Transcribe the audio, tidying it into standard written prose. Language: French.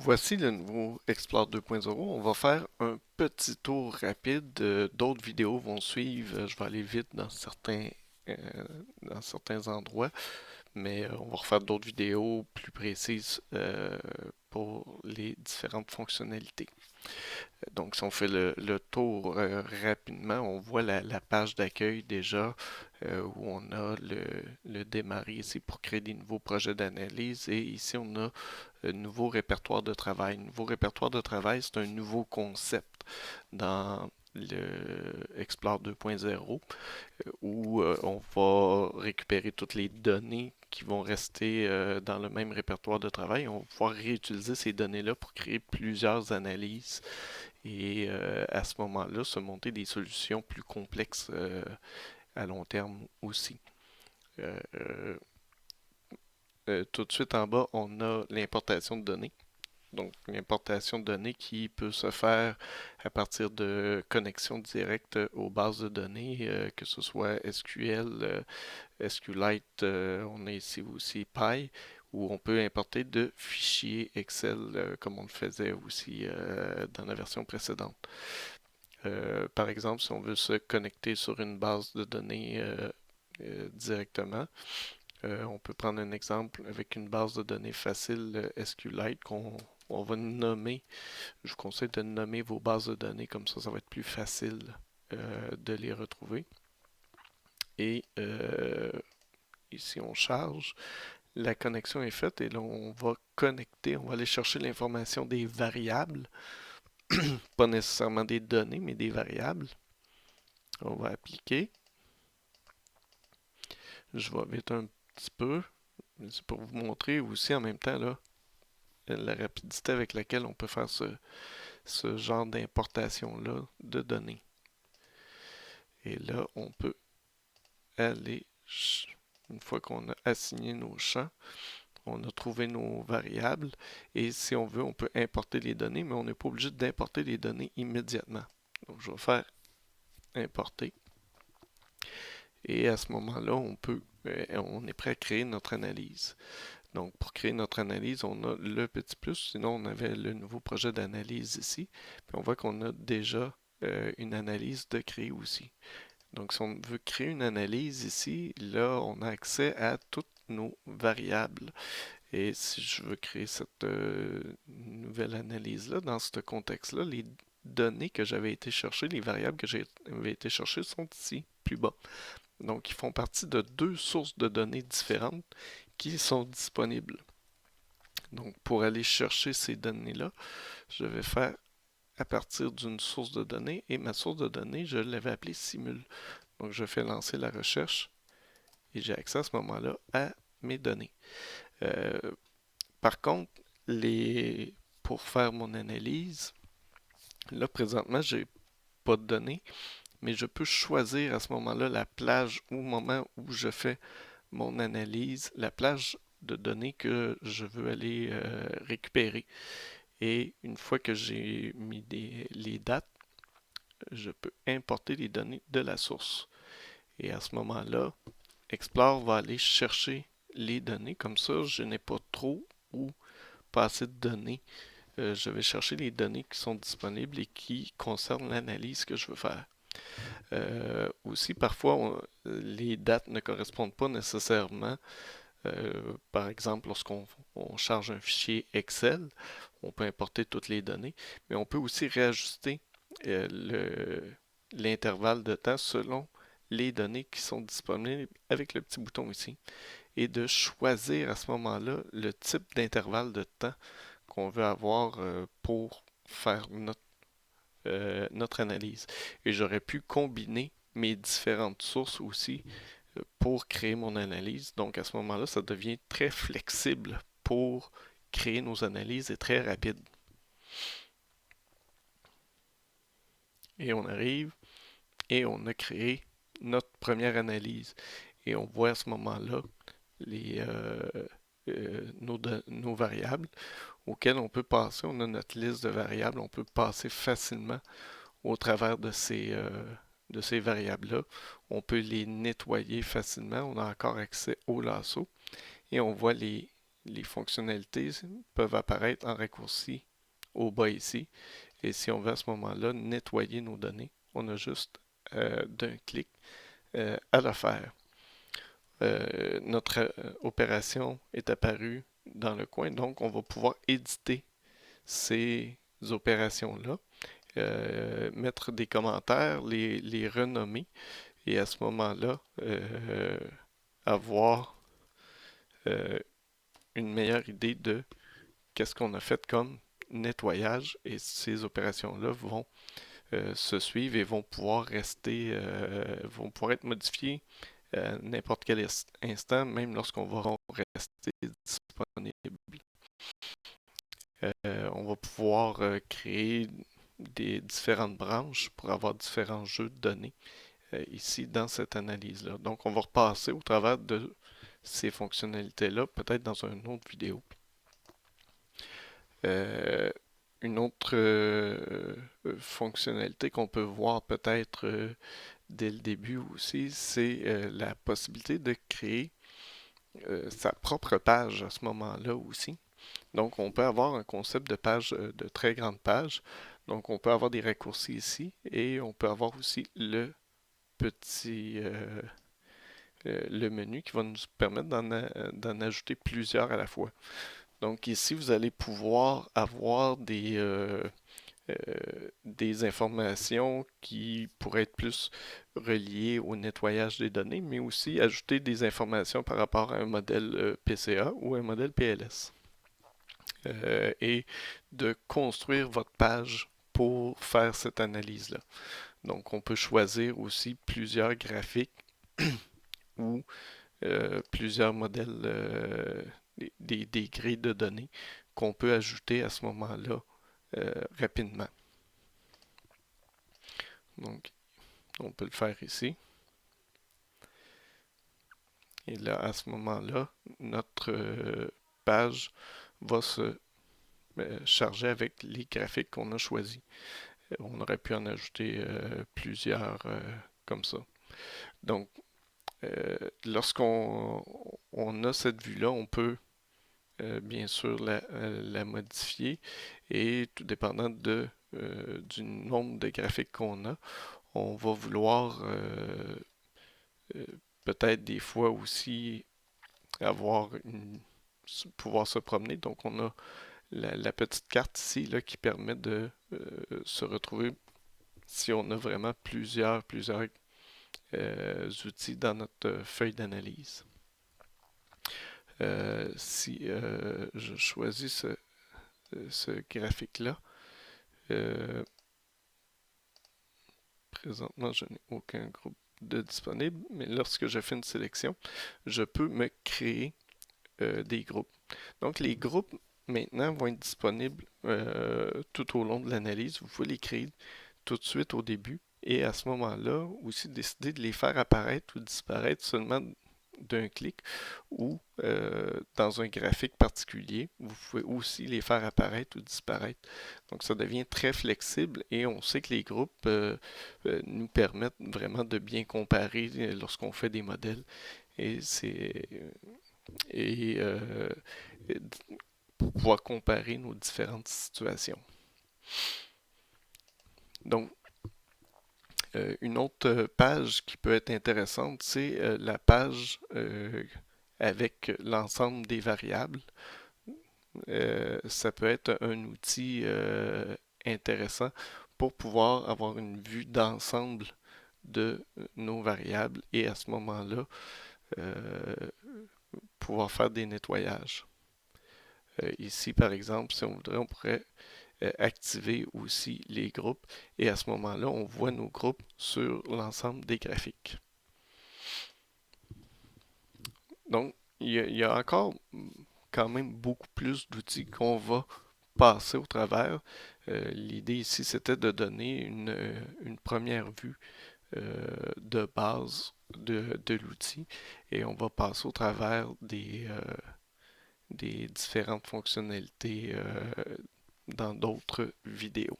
Voici le nouveau Explore 2.0. On va faire un petit tour rapide. D'autres vidéos vont suivre. Je vais aller vite euh, dans certains endroits, mais on va refaire d'autres vidéos plus précises pour les différentes fonctionnalités. Donc, si on fait le tour rapidement, on voit la page d'accueil déjà où on a le démarrer ici pour créer des nouveaux projets d'analyse. Et ici, on a un nouveau répertoire de travail. Nouveau répertoire de travail, c'est un nouveau concept dans le Explore 2.0 où on va récupérer toutes les données qui vont rester dans le même répertoire de travail. On va pouvoir réutiliser ces données-là pour créer plusieurs analyses et à ce moment-là, se monter des solutions plus complexes à long terme aussi. Euh, euh, tout de suite en bas, on a l'importation de données. Donc, l'importation de données qui peut se faire à partir de connexions directes aux bases de données, que ce soit SQL, SQLite, on a ici aussi Py, où on peut importer de fichiers Excel comme on le faisait aussi dans la version précédente. Par exemple, si on veut se connecter sur une base de données directement, on peut prendre un exemple avec une base de données facile SQLite qu'on on va nommer. Je vous conseille de nommer vos bases de données, comme ça va être plus facile de les retrouver. Et ici, on charge. La connexion est faite et là, on va connecter, on va aller chercher l'information des variables, pas nécessairement des données, mais des variables. On va appliquer. Je vais vite un petit peu. C'est pour vous montrer aussi en même temps là, la rapidité avec laquelle on peut faire ce genre d'importation-là de données. Et là, on peut aller, une fois qu'on a assigné nos champs, on a trouvé nos variables. Et si on veut, on peut importer les données, mais on n'est pas obligé d'importer les données immédiatement. Donc, je vais faire importer. Et à ce moment-là, on est prêt à créer notre analyse. Donc, pour créer notre analyse, on a le petit plus. Sinon, on avait le nouveau projet d'analyse ici. Puis on voit qu'on a déjà une analyse de créer aussi. Donc, si on veut créer une analyse ici, là, on a accès à toutes nos variables. Et si je veux créer cette nouvelle analyse-là, dans ce contexte-là, les données que j'avais été chercher, les variables que j'avais été chercher sont ici, plus bas. Donc, ils font partie de deux sources de données différentes qui sont disponibles. Donc, pour aller chercher ces données-là, je vais faire à partir d'une source de données et ma source de données, je l'avais appelée Simul. Donc, je fais lancer la recherche et j'ai accès à ce moment-là à mes données. Euh, Par contre, pour faire mon analyse, là présentement, j'ai pas de données, mais je peux choisir à ce moment-là la plage au moment où je fais mon analyse, la plage de données que je veux aller récupérer. Et une fois que j'ai mis les dates, je peux importer les données de la source. Et à ce moment-là, Explore va aller chercher les données. Comme ça, je n'ai pas trop ou pas assez de données. Je vais chercher les données qui sont disponibles et qui concernent l'analyse que je veux faire. Aussi, parfois, les dates ne correspondent pas nécessairement. Par exemple, lorsqu'on charge un fichier Excel, on peut importer toutes les données, mais on peut aussi réajuster l'intervalle de temps selon les données qui sont disponibles avec le petit bouton ici et de choisir à ce moment-là le type d'intervalle de temps qu'on veut avoir pour faire notre analyse. Et j'aurais pu combiner mes différentes sources aussi pour créer mon analyse. Donc à ce moment-là, ça devient très flexible pour créer nos analyses et très rapide. Et on arrive et on a créé notre première analyse. Et on voit à ce moment-là nos variables auxquelles on peut passer. On a notre liste de variables. On peut passer facilement au travers de ces variables-là. On peut les nettoyer facilement. On a encore accès au lasso et on voit les fonctionnalités peuvent apparaître en raccourci au bas ici. Et si on veut à ce moment-là nettoyer nos données, on a juste d'un clic à le faire. Notre opération est apparue dans le coin, donc on va pouvoir éditer ces opérations-là, mettre des commentaires, les renommer et à ce moment-là avoir une meilleure idée de qu'est-ce qu'on a fait comme nettoyage et ces opérations-là vont se suivre et vont pouvoir rester, vont pouvoir être modifiées à n'importe quel instant, même lorsqu'on va rester disponible. On va pouvoir créer des différentes branches pour avoir différents jeux de données ici dans cette analyse-là. Donc, on va repasser au travers de ces fonctionnalités-là, peut-être dans une autre vidéo. Une autre fonctionnalité qu'on peut voir peut-être dès le début aussi, c'est la possibilité de créer sa propre page à ce moment-là aussi. Donc, on peut avoir un concept de page, de très grande page. Donc, on peut avoir des raccourcis ici et on peut avoir aussi le petit le menu qui va nous permettre d'en ajouter plusieurs à la fois. Donc, ici, vous allez pouvoir avoir des informations qui pourraient être plus reliées au nettoyage des données, mais aussi ajouter des informations par rapport à un modèle PCA ou un modèle PLS. Et de construire votre page pour faire cette analyse-là. Donc, on peut choisir aussi plusieurs graphiques ou plusieurs modèles, des grilles de données qu'on peut ajouter à ce moment-là rapidement. Donc, on peut le faire ici. Et là, à ce moment-là, notre page va se charger avec les graphiques qu'on a choisis. On aurait pu en ajouter plusieurs comme ça. Donc, lorsqu'on a cette vue-là, on peut bien sûr la modifier et tout dépendant du nombre de graphiques qu'on a, on va vouloir peut-être des fois aussi pouvoir se promener. Donc on a la petite carte ici là, qui permet de se retrouver si on a vraiment plusieurs outils dans notre feuille d'analyse. Si je choisis ce graphique-là, présentement, je n'ai aucun groupe de disponible, mais lorsque je fais une sélection, je peux me créer des groupes. Donc, les groupes, maintenant, vont être disponibles tout au long de l'analyse. Vous pouvez les créer tout de suite au début et à ce moment-là, aussi décider de les faire apparaître ou disparaître seulement d'un clic ou dans un graphique particulier. Vous pouvez aussi les faire apparaître ou disparaître. Donc ça devient très flexible et on sait que les groupes nous permettent vraiment de bien comparer lorsqu'on fait des modèles et et pour pouvoir comparer nos différentes situations. Donc une autre page qui peut être intéressante, c'est la page avec l'ensemble des variables. Ça peut être un outil intéressant pour pouvoir avoir une vue d'ensemble de nos variables et à ce moment-là, pouvoir faire des nettoyages. Ici, par exemple, si on voudrait, on pourrait activer aussi les groupes et à ce moment-là, on voit nos groupes sur l'ensemble des graphiques. Donc, il y a encore quand même beaucoup plus d'outils qu'on va passer au travers. L'idée ici, c'était de donner une première vue de base de l'outil et on va passer au travers des différentes fonctionnalités dans d'autres vidéos.